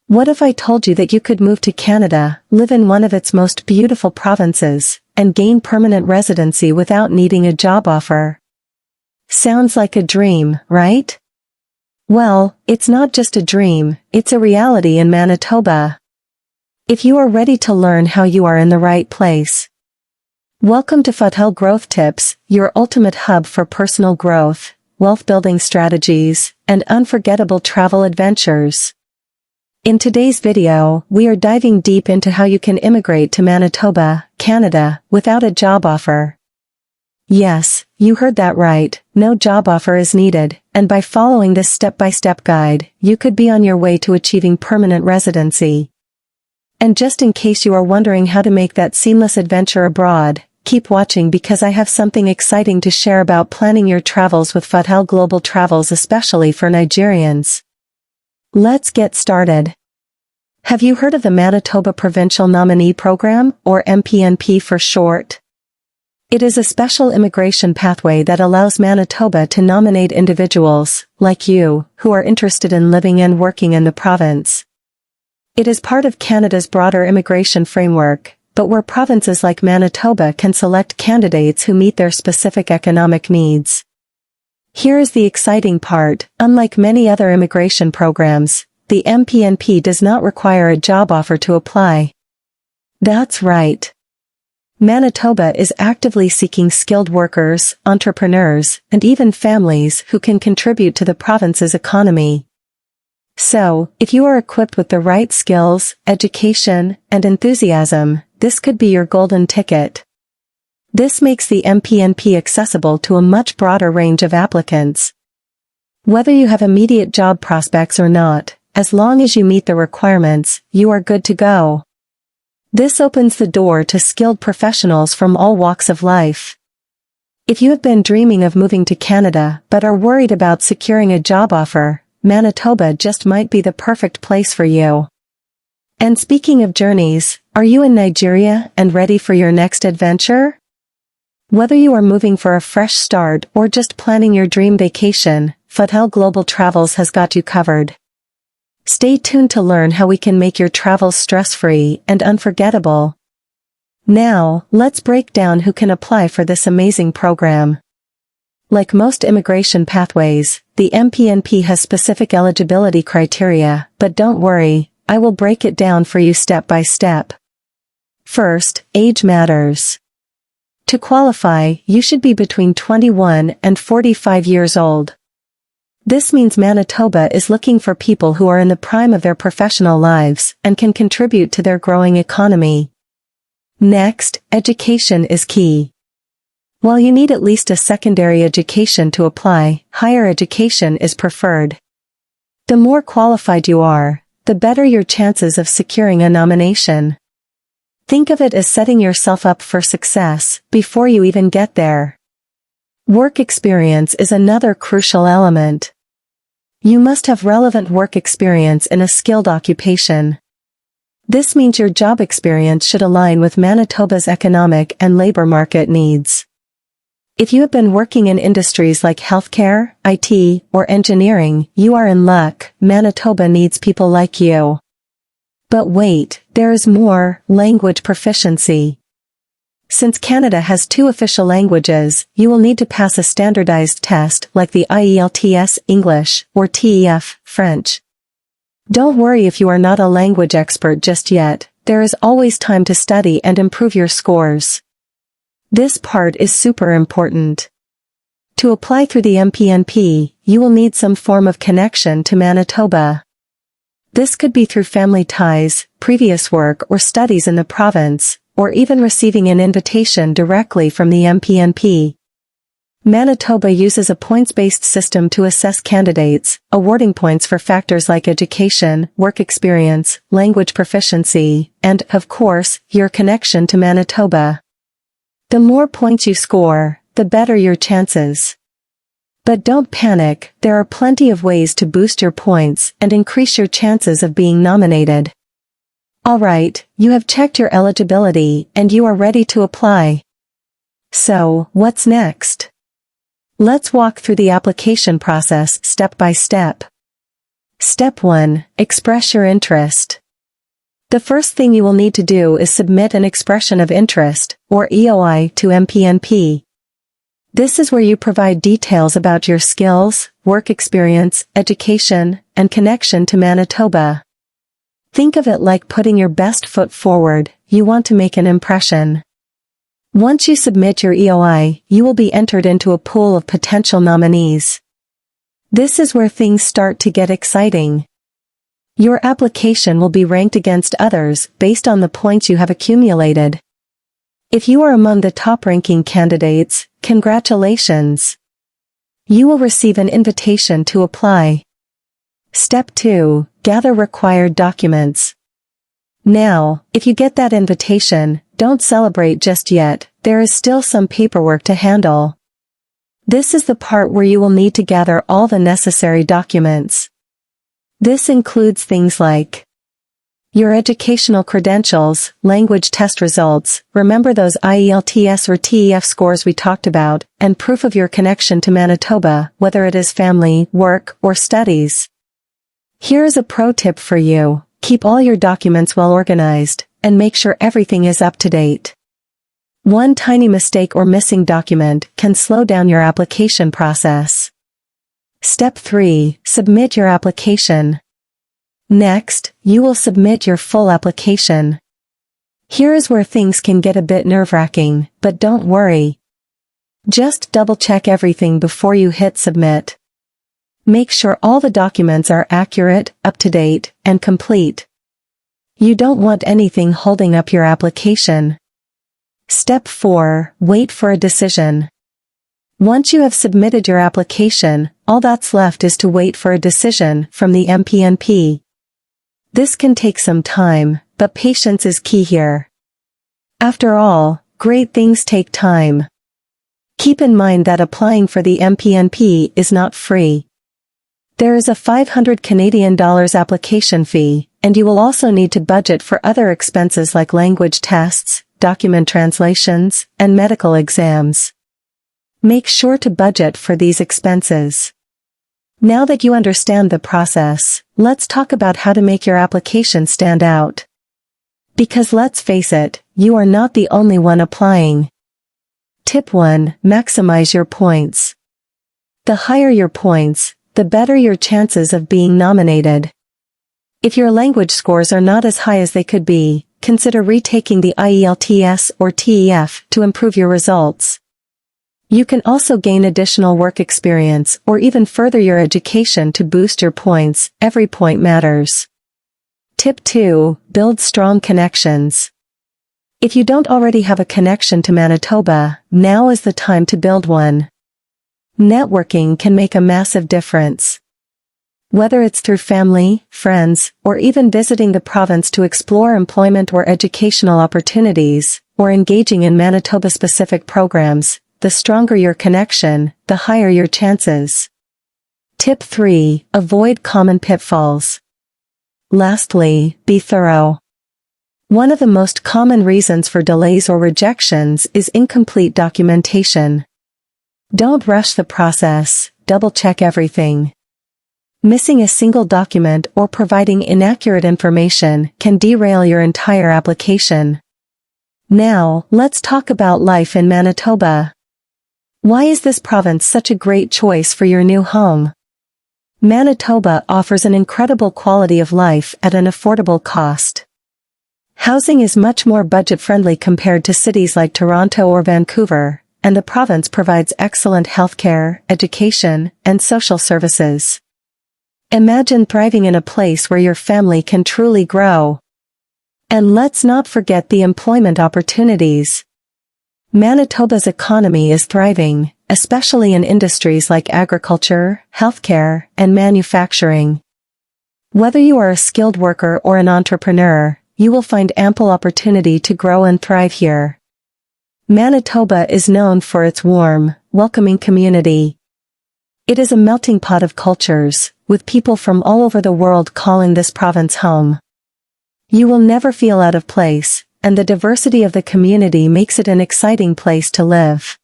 What if I told you that you could move to Canada, live in one of its most beautiful provinces, and gain permanent residency without needing a job offer? Sounds like a dream, right? Well, it's not just a dream, it's a reality in Manitoba. If you are ready to learn how, you are in the right place. Welcome to Fahtel Growth Tips, your ultimate hub for personal growth, wealth-building strategies, and unforgettable travel adventures. In today's video, we are diving deep into how you can immigrate to Manitoba, Canada, without a job offer. Yes, you heard that right, no job offer is needed, and by following this step-by-step guide, you could be on your way to achieving permanent residency. And just in case you are wondering how to make that seamless adventure abroad, keep watching because I have something exciting to share about planning your travels with Fahtel Global Travels, especially for Nigerians. Let's get started. Have you heard of the Manitoba Provincial Nominee Program, or MPNP for short? It is a special immigration pathway that allows Manitoba to nominate individuals, like you, who are interested in living and working in the province. It is part of Canada's broader immigration framework, but where provinces like Manitoba can select candidates who meet their specific economic needs. Here is the exciting part: unlike many other immigration programs, the MPNP does not require a job offer to apply. That's right. Manitoba is actively seeking skilled workers, entrepreneurs, and even families who can contribute to the province's economy. So, if you are equipped with the right skills, education, and enthusiasm, this could be your golden ticket. This makes the MPNP accessible to a much broader range of applicants. Whether you have immediate job prospects or not, as long as you meet the requirements, you are good to go. This opens the door to skilled professionals from all walks of life. If you have been dreaming of moving to Canada but are worried about securing a job offer, Manitoba just might be the perfect place for you. And speaking of journeys, are you in Nigeria and ready for your next adventure? Whether you are moving for a fresh start or just planning your dream vacation, Fahtel Global Travels has got you covered. Stay tuned to learn how we can make your travels stress-free and unforgettable. Now, let's break down who can apply for this amazing program. Like most immigration pathways, the MPNP has specific eligibility criteria, but don't worry, I will break it down for you step by step. First, age matters. To qualify, you should be between 21 and 45 years old. This means Manitoba is looking for people who are in the prime of their professional lives and can contribute to their growing economy. Next, education is key. While you need at least a secondary education to apply, higher education is preferred. The more qualified you are, the better your chances of securing a nomination. Think of it as setting yourself up for success before you even get there. Work experience is another crucial element. You must have relevant work experience in a skilled occupation. This means your job experience should align with Manitoba's economic and labor market needs. If you have been working in industries like healthcare, IT, or engineering, you are in luck. Manitoba needs people like you. But wait, there is more: language proficiency. Since Canada has 2 official languages, you will need to pass a standardized test like the IELTS English or TEF French. Don't worry if you are not a language expert just yet, there is always time to study and improve your scores. This part is super important. To apply through the MPNP, you will need some form of connection to Manitoba. This could be through family ties, previous work or studies in the province, or even receiving an invitation directly from the MPNP. Manitoba uses a points-based system to assess candidates, awarding points for factors like education, work experience, language proficiency, and, of course, your connection to Manitoba. The more points you score, the better your chances. But don't panic, there are plenty of ways to boost your points and increase your chances of being nominated. Alright, you have checked your eligibility and you are ready to apply. So, what's next? Let's walk through the application process step by step. Step 1. Express your interest. The first thing you will need to do is submit an expression of interest, or EOI, to MPNP. This is where you provide details about your skills, work experience, education, and connection to Manitoba. Think of it like putting your best foot forward. You want to make an impression. Once you submit your EOI, you will be entered into a pool of potential nominees. This is where things start to get exciting. Your application will be ranked against others based on the points you have accumulated. If you are among the top-ranking candidates, congratulations! You will receive an invitation to apply. Step 2. Gather required documents. Now, if you get that invitation, don't celebrate just yet. There is still some paperwork to handle. This is the part where you will need to gather all the necessary documents. This includes things like your educational credentials, language test results, remember those IELTS or TEF scores we talked about, and proof of your connection to Manitoba, whether it is family, work, or studies. Here is a pro tip for you. Keep all your documents well organized, and make sure everything is up to date. One tiny mistake or missing document can slow down your application process. Step 3. Submit your application. Next, you will submit your full application. Here is where things can get a bit nerve-wracking, but don't worry. Just double-check everything before you hit submit. Make sure all the documents are accurate, up-to-date, and complete. You don't want anything holding up your application. Step 4. Wait for a decision. Once you have submitted your application, all that's left is to wait for a decision from the MPNP. This can take some time, but patience is key here. After all, great things take time. Keep in mind that applying for the MPNP is not free. There is a $500 Canadian application fee, and you will also need to budget for other expenses like language tests, document translations, and medical exams. Make sure to budget for these expenses. Now that you understand the process, let's talk about how to make your application stand out. Because let's face it, you are not the only one applying. Tip 1. Maximize your points. The higher your points, the better your chances of being nominated. If your language scores are not as high as they could be, consider retaking the IELTS or TEF to improve your results. You can also gain additional work experience or even further your education to boost your points. Every point matters. Tip 2. Build strong connections. If you don't already have a connection to Manitoba, now is the time to build one. Networking can make a massive difference. Whether it's through family, friends, or even visiting the province to explore employment or educational opportunities, or engaging in Manitoba-specific programs, the stronger your connection, the higher your chances. Tip 3. Avoid common pitfalls. Lastly, be thorough. One of the most common reasons for delays or rejections is incomplete documentation. Don't rush the process, double-check everything. Missing a single document or providing inaccurate information can derail your entire application. Now, let's talk about life in Manitoba. Why is this province such a great choice for your new home? Manitoba offers an incredible quality of life at an affordable cost. Housing is much more budget-friendly compared to cities like Toronto or Vancouver, and the province provides excellent healthcare, education, and social services. Imagine thriving in a place where your family can truly grow. And let's not forget the employment opportunities. Manitoba's economy is thriving, especially in industries like agriculture, healthcare, and manufacturing. Whether you are a skilled worker or an entrepreneur, you will find ample opportunity to grow and thrive here. Manitoba is known for its warm, welcoming community. It is a melting pot of cultures, with people from all over the world calling this province home. You will never feel out of place, and the diversity of the community makes it an exciting place to live.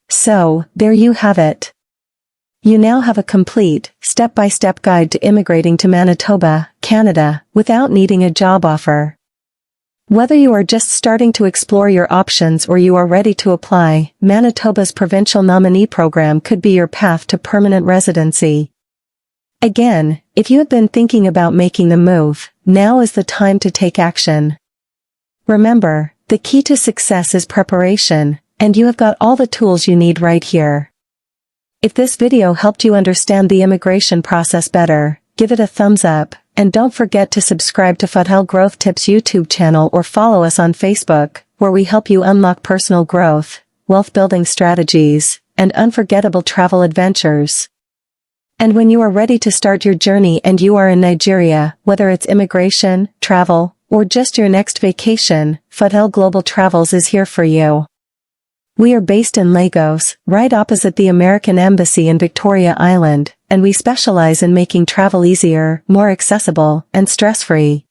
So, there you have it. You now have a complete, step-by-step guide to immigrating to Manitoba, Canada, without needing a job offer. Whether you are just starting to explore your options or you are ready to apply, Manitoba's Provincial Nominee Program could be your path to permanent residency. Again, if you have been thinking about making the move, now is the time to take action. Remember, the key to success is preparation, and you have got all the tools you need right here. If this video helped you understand the immigration process better, give it a thumbs up, and don't forget to subscribe to Fahtel Growth Tips YouTube channel or follow us on Facebook, where we help you unlock personal growth, wealth-building strategies, and unforgettable travel adventures. And when you are ready to start your journey and you are in Nigeria, whether it's immigration, travel, or just your next vacation, Fahtel Global Travels is here for you. We are based in Lagos, right opposite the American Embassy in Victoria Island, and we specialize in making travel easier, more accessible, and stress-free.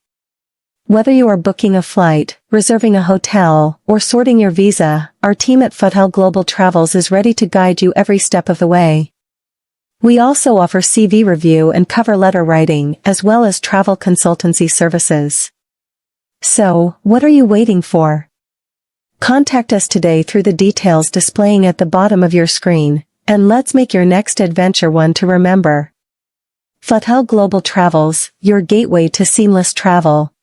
Whether you are booking a flight, reserving a hotel, or sorting your visa, our team at Fahtel Global Travels is ready to guide you every step of the way. We also offer CV review and cover letter writing, as well as travel consultancy services. So, what are you waiting for? Contact us today through the details displaying at the bottom of your screen, and let's make your next adventure one to remember. Fahtel Global Travels, your gateway to seamless travel.